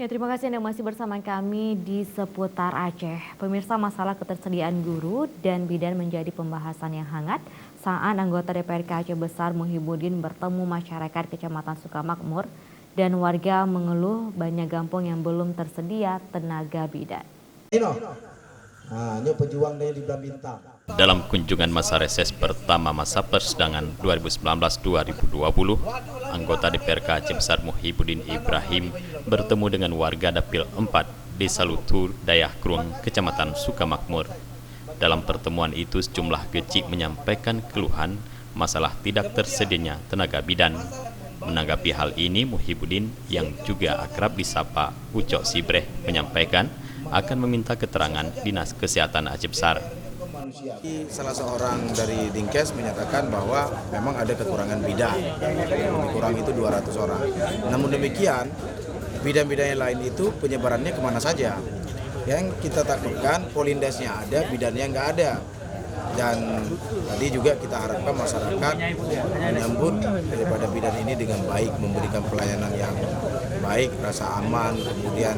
Ya, terima kasih Anda masih bersama kami di seputar Aceh. Pemirsa, masalah ketersediaan guru dan bidan menjadi pembahasan yang hangat saat anggota DPRK Aceh Besar Muhibudin bertemu masyarakat Kecamatan Sukamakmur dan warga mengeluh banyak kampung yang belum tersedia tenaga bidan. Ini pejuang dari Libra Bintang. Dalam kunjungan masa reses pertama masa persidangan 2019-2020, anggota DPRK Aceh Besar Muhibudin Ibrahim bertemu dengan warga Dapil 4 Desa Lutur, Dayah Krueng, Kecamatan Sukamakmur. Dalam pertemuan itu, sejumlah gecik menyampaikan keluhan masalah tidak tersedianya tenaga bidan. Menanggapi hal ini, Muhibudin yang juga akrab disapa Ucok Sibreh menyampaikan akan meminta keterangan Dinas Kesehatan Aceh Besar. Salah seorang dari Dinkes menyatakan bahwa memang ada kekurangan bidan, lebih kurang itu 200 orang. Namun demikian, bidan-bidan yang lain itu penyebarannya kemana saja. Yang kita takutkan polindesnya ada, bidannya nggak ada. Dan tadi juga kita harapkan masyarakat menyambut daripada bidan ini dengan baik, memberikan pelayanan yang baik, rasa aman, kemudian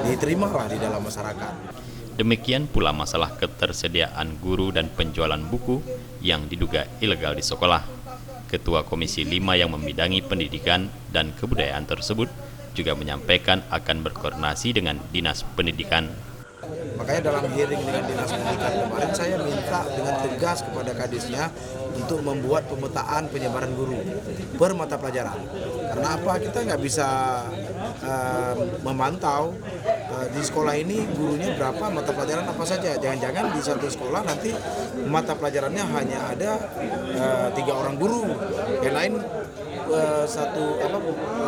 diterimalah di dalam masyarakat. Demikian pula masalah ketersediaan guru dan penjualan buku yang diduga ilegal di sekolah. Ketua Komisi 5 yang membidangi pendidikan dan kebudayaan tersebut juga menyampaikan akan berkoordinasi dengan Dinas Pendidikan. Makanya dalam hearing dengan Dinas Pendidikan kemarin saya minta dengan tegas kepada kadisnya untuk membuat pemetaan penyebaran guru per mata pelajaran. Karena apa? Kita nggak bisa memantau di sekolah ini gurunya berapa, mata pelajaran apa saja. Jangan-jangan di satu sekolah nanti mata pelajarannya hanya ada 3 orang guru, yang lain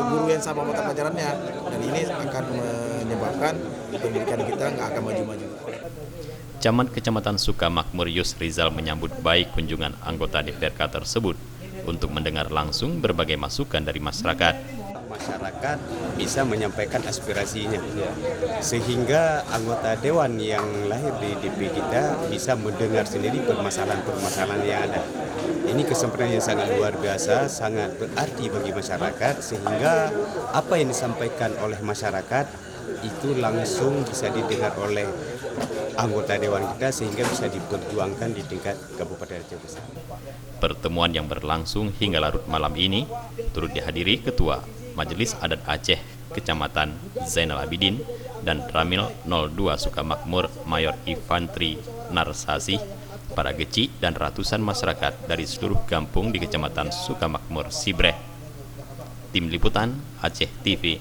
guru yang sama mata pelajarannya, dan ini akan menyebabkan pendidikan kita nggak akan maju-maju. Camat Kecamatan Sukamakmur Yus Rizal menyambut baik kunjungan anggota DPRK tersebut untuk mendengar langsung berbagai masukan dari masyarakat. Masyarakat bisa menyampaikan aspirasinya, sehingga anggota dewan yang lahir di DP kita bisa mendengar sendiri permasalahan-permasalahan yang ada. Ini kesempatan yang sangat luar biasa, sangat berarti bagi masyarakat, sehingga apa yang disampaikan oleh masyarakat itu langsung bisa didengar oleh anggota dewan kita, sehingga bisa diperjuangkan di tingkat Kabupaten Aceh Besar. Pertemuan yang berlangsung hingga larut malam ini turut dihadiri Ketua Majelis Adat Aceh Kecamatan Zainal Abidin dan Ramil 02 Sukamakmur Mayor Infantri Narsasih, para geci dan ratusan masyarakat dari seluruh kampung di Kecamatan Sukamakmur Sibreh. Tim Liputan Aceh TV.